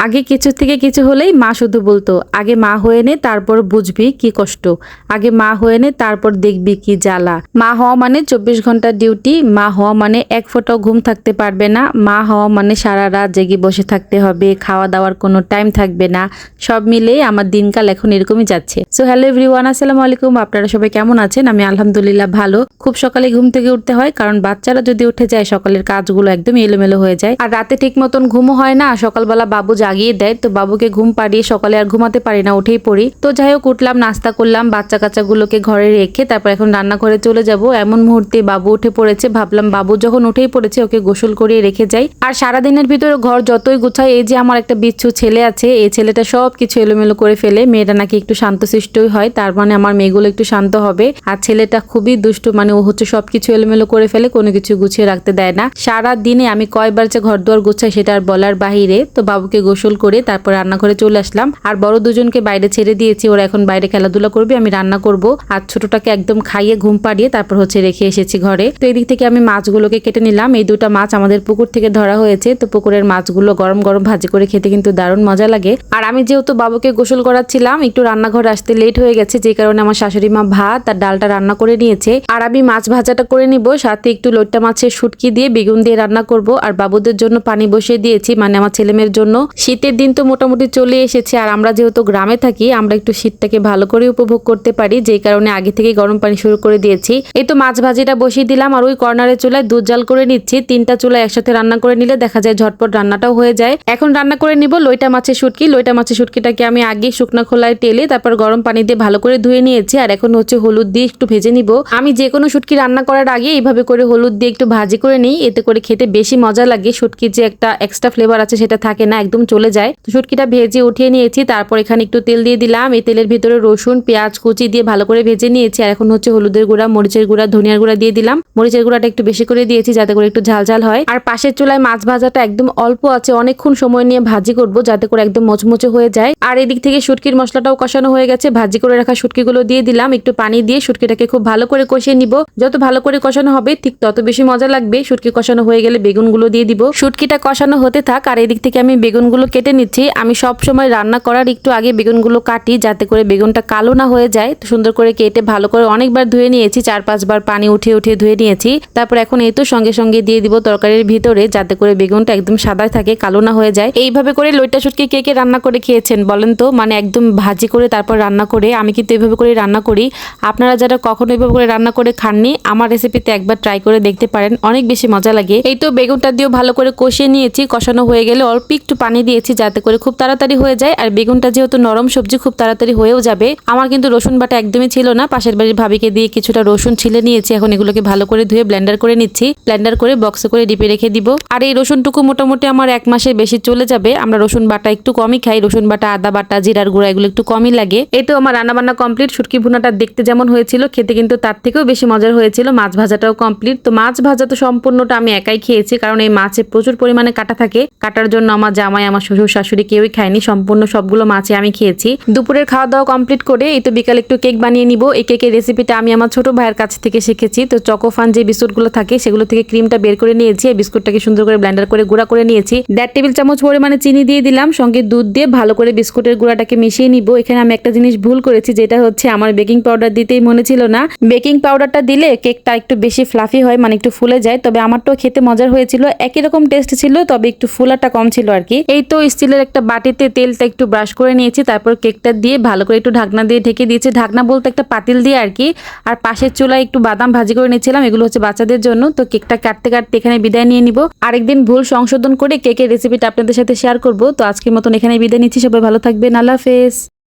আগে কিছু থেকে কিছু হলেই মা শুধু বলতো, আগে মা হয়ে নে তারপর বুঝবি কি কষ্ট, আগে মা হয়ে নে তারপর দেখবি কি জ্বালা। মা হওয়া মানে 24 ঘন্টার ডিউটি, মা হওয়া মানে এক ফোঁটাও ঘুম থাকতে পারবে না, মা হওয়া মানে সারা রাত জেগে বসে থাকতে হবে, খাওয়া দাওয়ার কোনো টাইম থাকবে না। সব মিলেই আমার দিনকাল এখন এরকমই যাচ্ছে। সো হ্যালো এভরিওয়ান, আসসালামু আলাইকুম। আপনারা সবাই কেমন আছেন? আমি আলহামদুলিল্লাহ ভালো। খুব সকালে ঘুম থেকে উঠতে হয়, কারণ বাচ্চারা যদি উঠে যায় সকালের কাজগুলো একদম এলোমেলো হয়ে যায়, আর রাতে ঠিক মতন ঘুমও হয় না। সকালবেলা বাবু জাগিয়ে দেয়, তো বাবুকে ঘুম পাড়িয়ে সকালে আর ঘুমাতে পারি না, উঠেই পড়ি। তো যাই হোক, উঠলাম, নাস্তা করলাম, বাচ্চা কাচ্চাগুলোকে ঘরে রেখে তারপর এখন রান্নাঘরে চলে যাব। এমন মুহূর্তে বাবু উঠে পড়েছে, ভাবলাম বাবু যখন উঠেই পড়েছে ওকে গোসল করিয়ে রেখে যাই। আর সারাদিনের ভিতরে ঘর যতই গুছাই, এই যে আমার একটা বিচ্ছু ছেলে আছে, এই ছেলেটা সব কিছু এলোমেলো করে ফেলে। মেয়েটা নাকি একটু শান্তশিষ্টই হয়, তার মানে আমার মেয়েগুলো একটু শান্ত হবে। আর ছেলেটা খুবই দুষ্টু, মানে ও হচ্ছে সবকিছু এলোমেলো করে ফেলে, কোনো কিছু গুছিয়ে রাখতে দেয় না। সারা দিনে আমি কয়বার যে ঘর দুয়ার গুছাই সেটা আর বলার বাহিরে। তো বাবুকে গোসল করে তারপর রান্নাঘরে চলে আসলাম। আর বড় দুজনকে বাইরে ছেড়ে দিয়েছি, ওরা এখন বাইরে খেলাধুলা করবে, আমি রান্না করব। আর ছোটটাকে একদম খাইয়ে ঘুম পাড়িয়ে তারপর হচ্ছে রেখে এসেছি ঘরে। তো এদিক থেকে আমি মাছগুলোকে কেটে নিলাম। এই দুটো মাছ আমাদের পুকুর থেকে ধরা হয়েছে, তো পুকুরের মাছগুলো গরম গরম ভাজি করে খেতে কিন্তু দারুণ মজা লাগে। আর আমি যেহেতু বাবুকে গোসল করাচ্ছিলাম, একটু রান্নাঘরে আসতে লেট হয়ে গেছে, যে কারণে আমার শাশুড়ি মা ভাত আর ডালটা রান্না করে নিয়েছে। আর আমি মাছ ভাজাটা করে নিব, সাথে একটু লইট্টা মাছের শুটকি দিয়ে বেগুন দিয়ে রান্না করব। আর বাবুদের জন্য পানি বসিয়ে দিয়েছি, মানে আমার ছেলেমেয়ের জন্য। শীতের দিন তো মোটামুটি চলে এসেছে, আর আমরা যেহেতু গ্রামে থাকি, আমরা একটু শীতটাকে ভালো করে উপভোগ করতে পারি, যেই কারণে আগে থেকেই গরম পানি শুরু করে দিয়েছি। এই তো মাছ ভাজিটা বসিয়ে দিলাম, আর ওই কর্নারের চুলায় দুধ জাল করে নিচ্ছি। 3টা চুলা একসাথে রান্না করে নিলে দেখা যায় ঝটপট রান্নাটাও হয়ে যায়। এখন রান্না করে নিব লইটা মাছের শুটকি। লইটা মাছের শুটকিটাকে আমি আগে শুকনো খোলায় তেলে তারপর গরম পানি দিয়ে ভালো করে ধুয়ে নিয়েছি, আর এখন হচ্ছে হলুদ দিয়ে একটু ভেজে নিব। আমি যে কোনো শুটকি রান্না করার আগে এইভাবে করে হলুদ দিয়ে একটু ভাজি করে নিই, এতে করে খেতে বেশি মজা লাগে। শুটকির যে একটা এক্সট্রা ফ্লেভার আছে সেটা থাকে না, একদম চলে যায়। তো শুটকিটা ভেজে উঠিয়ে নিয়েছি, তারপর এখানে একটু তেল দিয়ে দিলাম। এই তেলের ভিতরে রসুন পেঁয়াজ কুচি দিয়ে ভালো করে ভেজে নিয়েছি। আর এখন হচ্ছে হলুদের গুঁড়া, মরিচের গুঁড়া, ধনিয়ার গুঁড়া দিয়ে দিলাম। মরিচের গুঁড়াটা একটু বেশি করে দিয়েছি যাতে করে একটু ঝাল ঝাল হয়। আর পাশের চুলায় মাছ ভাজাটা একদম অল্প আছে, অনেকক্ষণ সময় নিয়ে ভাজি করব যাতে করে একদম মচমচে হয়ে যায়। আর এদিক থেকে শুটকির মশলাটাও কষানো হয়ে গেছে, ভাজি করে রাখা শুটকিগুলো দিয়ে দিলাম। একটু পানি দিয়ে শুটকিটাকে খুব ভালো করে কষিয়ে নিব। যত ভালো করে কষানো হবে ঠিক তত বেশি মজা লাগবে। শুটকি কষানো হয়ে গেলে বেগুনগুলো দিয়ে দিব। শুটকিটা কষানো হতে থাক, আর এদিক থেকে আমি বেগুনগুলো কেটে নিচ্ছি। আমি সব সময় রান্না করার একটু আগে বেগুনগুলো কাটি যাতে করে বেগুনটা কালো না হয়ে যায়। তো সুন্দর করে কেটে ভালো করে অনেকবার ধুয়ে নিয়েছি, 4-5 বার পানি উঠিয়ে উঠিয়ে ধুয়ে নিয়েছি। তারপর এখন এই তো সঙ্গে সঙ্গে দিয়ে দিব তরকারির ভিতরে, যাতে করে বেগুনটা একদম সাদা থাকে, কালো না হয়ে যায়। এইভাবে করে লইটা শুটকি কে কে রান্না করে খেয়েছেন বলেন তো? মানে একদম ভাজি করে তারপর রান্না করে। আমি কিন্তু এইভাবে করে রান্না করি। আপনারা যারা কখনো এইভাবে করে রান্না করে খাননি, আমার রেসিপিতে একবার ট্রাই করে দেখতে পারেন, অনেক বেশি মজা লাগে। এই তো বেগুনটা দিয়েও ভালো করে কষিয়ে নিয়েছি। কষানো হয়ে গেলে অল্প একটু পানি দিয়েছি যাতে করে খুব তাড়াতাড়ি হয়ে যায়। আর বেগুনটা যেহেতু নরম সবজি খুব তাড়াতাড়ি হয়েও যাবে। আমার কিন্তু রসুন বাটা একদমই ছিল না, পাশের বাড়ির ভাবিকে দিয়ে কিছুটা রসুন ছিলে নিয়েছি। এখন এগুলোকে ভালো করে ধুয়ে ব্লেন্ডার করে নিচ্ছি। ব্লেন্ডার করে বক্সে করে ডিপে রেখে দিব। আর এই রসুনটুকু মোটামুটি আমার 1 মাসের বেশি চলে যাবে। আমরা রসুন বাটা একটু কমই খাই, রসুন বাটা, আদা বাটা, জিরার গুঁড়া এগুলো একটু কমই লাগে। এই তো আমার রান্না বান্না কমপ্লিট। শুটকি ভুনাটা দেখতে যেমন হয়েছিল, খেতে কিন্তু তার থেকেও বেশি মজার হয়েছিল। মাছ ভাজাটাও কমপ্লিট। তো মাছ ভাজা তো সম্পূর্ণটা আমি একাই খেয়েছি, কারণ এই মাছে প্রচুর পরিমাণে কাটা থাকে। কাটার জন্য আমার জামাই, আমার শ্বশুর শাশুড়ি কেউই খায়নি, সম্পূর্ণ সবগুলো মাছে আমি খেয়েছি। দুপুরের খাওয়া দাওয়া কমপ্লিট করে এই তো বিকালে একটু কেক বানিয়ে নিব। এই কেকের রেসিপিটা আমি আমার ছোট ভাইয়ের কাছ থেকে শিখেছি। তো চকোফান যে বিস্কুটগুলো থাকে সেগুলো থেকে ক্রিমটা বের করে নিয়েছি, এই বিস্কুটটাকে সুন্দর করে ব্লেন্ডার করে গুঁড়া করে নিয়েছি। 1.5 টেবিল চামচ পরিমাণে চিনি দিয়ে দিলাম, সঙ্গে দুধ দিয়ে ভালো করে বিস্কুটের গুঁড়াটাকে মিশিয়ে নিব। এখানে আমি একটা জিনিস ভুল করেছি, যেটা হচ্ছে আমার বেকিং পাউডার দিতেই মনে ছিল না। বেকিং পাউডারটা দিলে কেকটা একটু বেশি ফ্লাফি হয়, মানে একটু ফুলে যায়। তবে আমারটাও খেতে মজার হয়েছিল, একই রকম টেস্ট ছিল, তবে একটু ফুলাটা কম ছিল আর কি। এই তো স্টিলের একটা বাটিতে তেলটা একটু ব্রাশ করে নিয়েছি, তারপর কেকটা দিয়ে ভালো করে একটু ঢাকনা দিয়ে ঢেকে দিয়েছি। ঢাকনা বলতে একটা পাতিল দিয়ে আর কি। আর পাশের চুলায় একটু বাদাম ভাজি করে নিয়েছিলাম, এগুলো হচ্ছে বাচ্চাদের জন্য। তো কেকটা কাটতে কাটতে এখানে বিদায় নিয়ে নিব। আরেকদিন ভুল সংশোধন করে কেকের রেসিপিটা আপনাদের সাথে শেয়ার করব। তো আজকের মতন এখানে বিদায় নিচ্ছি, সবাই ভালো থাকবেন, আল্লাহ হাফেজ।